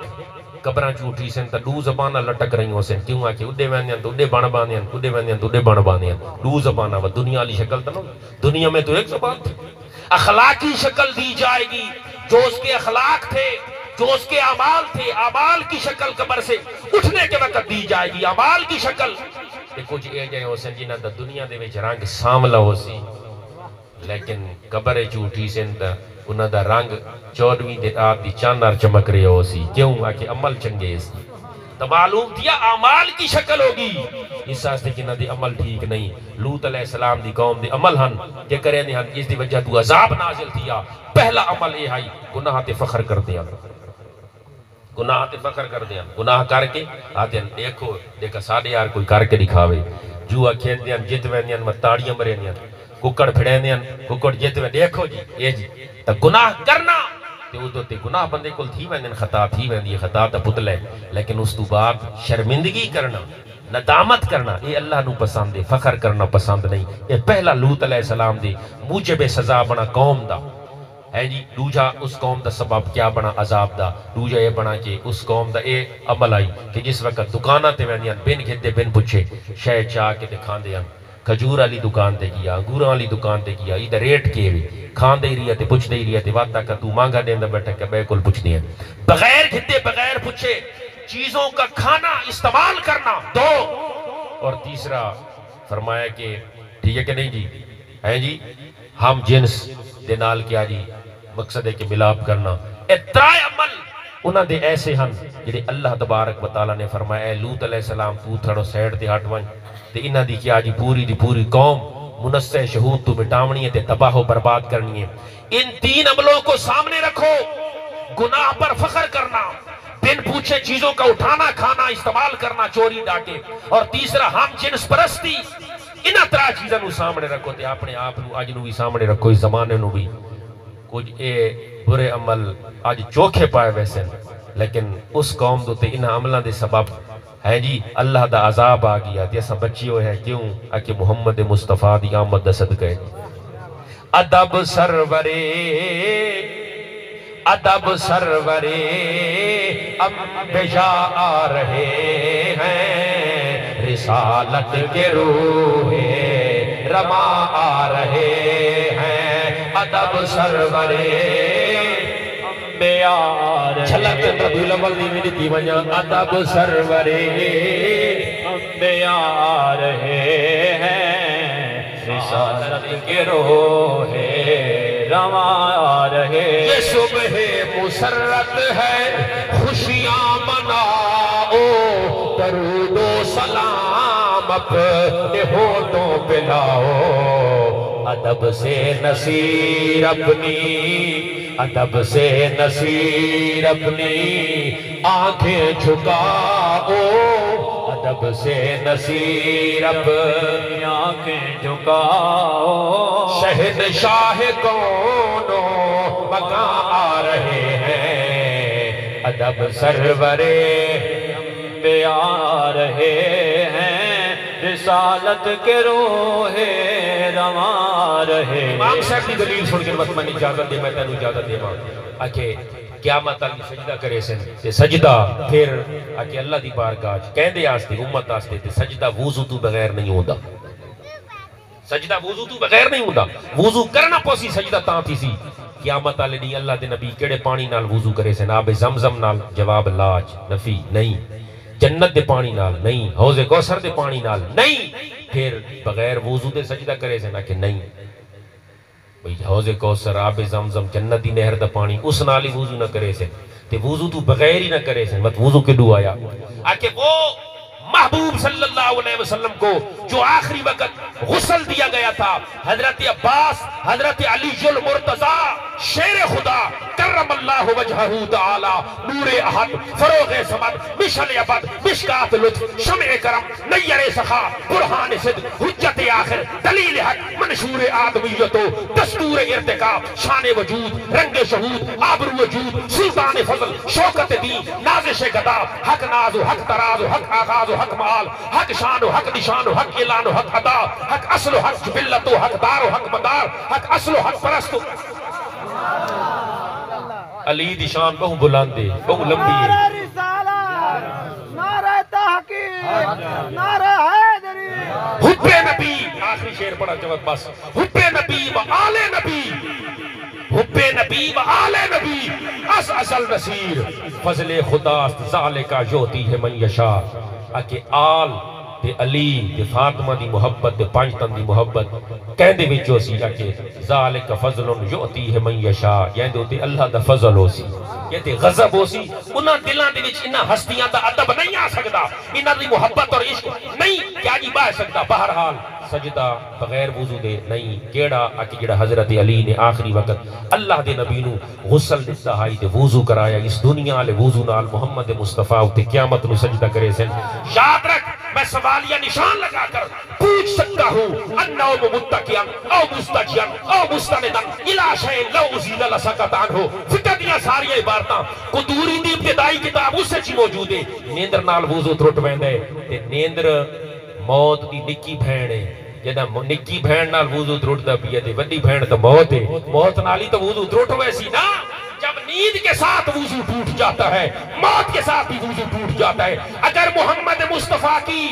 قبراں جھوٹی سن تے دو زباناں لٹک رہی ہو سن کیوں آ کے اڈے ویندے ہیں اڈے بن باندے ہیں اڈے ویندے ہیں اڈے بن باندے ہیں دو زباناں و دنیا والی شکل تے نہ ہوئی دنیا میں تو ایک زبان تھی اخلاقی شکل دی جائے گی جو اس کے اخلاق تھے جو اس کے اعمال تھے، اعمال کی شکل قبر سے اٹھنے کے وقت دی جائے گی، اعمال کی شکل تے کچھ اے جائے ہو سن جنہاں دا دنیا دے وچ رنگ ساملا ہو سی، لیکن قبر جھوٹی سن تا انہاں دا رنگ 14ویں دے رات دی چاندار چمک رہے ہو سی، کیوں آکے عمل چنگے سی، تو معلوم تھیا اعمال کی شکل ہوگی، اس واسطے جنہاں دی عمل ٹھیک نہیں۔ لوط علیہ السلام دی قوم دی عمل ہن کہ کرے نہیں ہن، اس دی وجہ تو عذاب نازل تھیا۔ پہلا عمل یہ ہے گناہ تے فخر کر دیا، گناہ تے فخر کر دیا، گناہ کر کے آتے ہیں دیکھو دیکھا ساڑھے یار کوئی کر کے دکھاوے، جوا کھین دیاں جت وین دیاں متاڑیاں مرے دیاں ککڑ پھڑین دیاں ککڑ جت وین، دیکھو جی اے جی تا گناہ کرنا تے ادھو تے گناہ بندے کل تھی وین دیاں خطا تھی وین دی خطا تا پتلے، لیکن اس تو بعد شرمندگی کرنا ندامت کرنا یہ اللہ نو پسند ہے، فخر کرنا پسند نہیں۔ یہ پہلا لوط علیہ السلام دی موجب سزا بنا قوم دا ہے جی، دوجا اس قوم دا سبب کیا بنا عذاب دا، دوجا یہ بنا کہ اس قوم دا اے عمل آئی کہ جس وقت دکانہ تے ویندیاں بن گھدے بن پچھے شہ چاہ کے تے کھان دیاں، کھجور والی دکان تے کیا، انگوراں والی دکان تے کیا، ادھر ریٹ کے بھی کھان دے ہی رہیا تے پچھ دے ہی رہیا تے وقت تک تو مانگا دے اندر بیٹھا کہ بے کل پچھ دیا، بغیر گھدے بغیر پچھے چیزوں کا کھانا استعمال کرنا دو۔ اور تیسرا فرمایا کہ ٹھیک ہے کہ نہیں جی ہے جی ہم جنس دے نال کیا جی مقصد ہے کہ ملاپ کرنا، اترائے عمل انہاں دے ایسے ہن جڑے اللہ تبارک و تعالیٰ نے فرمایا اے لوط علیہ السلام تو تھڑو سیڈ تے ہٹ ون تے انہاں دی کیا جی پوری دی پوری قوم منصع شہود تو مٹاونی ہے تے تباہ و برباد کرنی ہے۔ ان تین عملوں کو سامنے رکھو، گناہ پر فخر کرنا، بن پوچھے چیزوں کا اٹھانا کھانا استعمال کرنا چوری ڈاکے، اور تیسرا ہم جنس پرستی، انہاں طرح چیزوں نو سامنے رکھو تے اپنے آپ نو اج نو بھی سامنے رکھو، اس زمانے نو بھی کچھ اے برے عمل آج چوکھے پائے ویسے، لیکن اس قوم دو تے انہاں عملوں دے سبب ہے جی اللہ دا عذاب آ گیا تے اساں بچی ہوئے ہیں، کیوں کہ محمد مصطفیٰ دی آمد دا صدقہ ادب سرورے ادب سرورے انبیاء آ رہے ہیں، رسالت کے روح رما آ رہے ہیں، ادب سرورے انبیاء آ رہے ہیں، چھلک ربیع الاول دی میری تھی وجہ ادب سرورے انبیاء آ رہے ہیں، رسالت کے روح رما آ رہے، یہ صبح مسرت ہے خوشیاں مناؤ، درود و سلام اپنے ہونٹوں پہ لاؤ، ادب سے نصیر اپنی ادب سے نصیر اپنی آنکھیں جھکاؤ، ادب سے نصیر اپنی آنکھیں جھکاؤ، شہنشاہ کونوں مقام آ رہے ہیں، ادب سرورے انبیاء آ رہے ہیں، رسالت کے روح رواں رہے۔ امام صاحب کی دلیل سن کے وقت میں اجازت دے، میں تینوں اجازت دے ماں آکے قیامت آلی سجدہ کرے سن تے سجدہ پھر آکے اللہ دی بارگاہ کہہ دے آستے امت آستے تے سجدہ وضو تو بغیر نہیں ہوندہ، سجدہ وضو تو بغیر نہیں ہوندہ، وضو کرنا پوسی سجدہ تاں تھی سی۔ قیامت آلے نہیں اللہ دے نبی کیڑے پانی نال وضو کرے سن، آب زمزم نال جواب لاج نفی نہیں، جنت دے پانی نال نہیں، حوض کوثر دے پانی نال نہیں، پھر بغیر وضو دے سجدہ کرے سن کہ نہیں بھئی حوض کوثر آب زمزم جنت دی نہر دا پانی اس نال ہی وضو نہ کرے سن تے وضو تو بغیر ہی نہ کرے سن، مت وضو کے دو آیا آکے وہ محبوب صلی اللہ علیہ وسلم کو جو آخری وقت غسل دیا گیا تھا، حضرت عباس حضرت علی المرتضی شیر خدا کرم اللہ وجہہ تعالی نور احد فروغ صمد مشعل ابد مشکات لطف شمع کرم نیر سخا برہان صدق حجت آخر دلیل حق منشور آدمیت و دستور ارتکاب شان وجود رنگ شہود آبرو وجود سلطان فضل شوکت دین نازش گدا حق ناز و حق تراز و حق آغاز و حق مال حق شان و حق نشان و حق اعلان و حق ادا حق اصل و حق جبلت و حق دار و حق مدار حق اصل و حق پرست علی دی شان بہو بلندے بہو لمبی ہے، نعرہ رسالت، نعرہ تحقیق، نعرہ حیدری، حب نبی آخری شعر پڑھا جواب بس، حب نبی و آل نبی، حب نبی و آل نبی بس اصل نصیر فضل خداست ذالک یؤتی ہے من یشاء اکے آل تے علی تے فاطمہ دی محبت تے پنجتن دی محبت کہندے وچوں سی کہ ذالک فضل یؤتی ہے من یشاء یعنی تے اللہ دا فضل ہو سی یہ تے غضب ہو سی انہاں دلاں دے وچ انہاں ہستیاں دا ادب نہیں آ سکدا انہاں دی محبت اور عشق نہیں کیا جی بہ سکدا بہرحال سجدہ بغیر وضو دے نہیں کیڑا اکی جڑا حضرت علی نے آخری وقت اللہ دے نبی نو غسل دتا ہائی تے وضو کرایا اس دنیا والے وضو نال محمد مصطفیٰ تے قیامت نو سجدہ کرے سن یاد رکھ میں سوالیہ نشان لگا کر پوچھ سکتا ہوں النوم متکئا او مستجیا او مستندا الی شیء لو ازیل لسقط عنہ فکر دیاں ساری عبارتاں قدوری دی ابتدائی کتاب اس وچ موجود ہے نیندر نال وضو ٹرٹ ویندا ہے تے نیندر موت دی نکی بہن ہے جدا نکی بہن نال وضو ٹرٹدا پیا تے وڈی بہن تے موت ہے موت نال ہی تو وضو ٹرٹ ویسی نا جب نیند کے ساتھ وضو ٹوٹ جاتا ہے موت کے ساتھ بھی وضو ٹوٹ جاتا ہے اگر محمد مصطفیٰ کی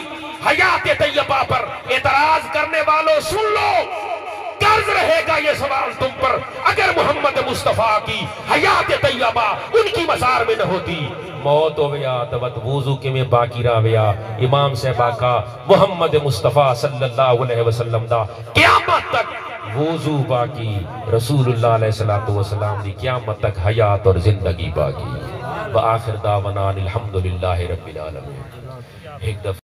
حیات طیبہ پر اعتراض کرنے والوں سن لو قرض رہے گا یہ سوال تم پر اگر محمد مصطفیٰ کی حیات طیبہ ان کی مزار میں نہ ہوتی موت ہویا تبت وضو کے میں باقی راویا امام صاحبہ کا محمد مصطفیٰ صلی اللہ علیہ وسلم دا قیامت تک وضو باقی رسول اللہ علیہ السلام دی قیامت تک حیات اور زندگی باقی وآخر دعوانا الحمدللہ رب العالمین ایک دفعہ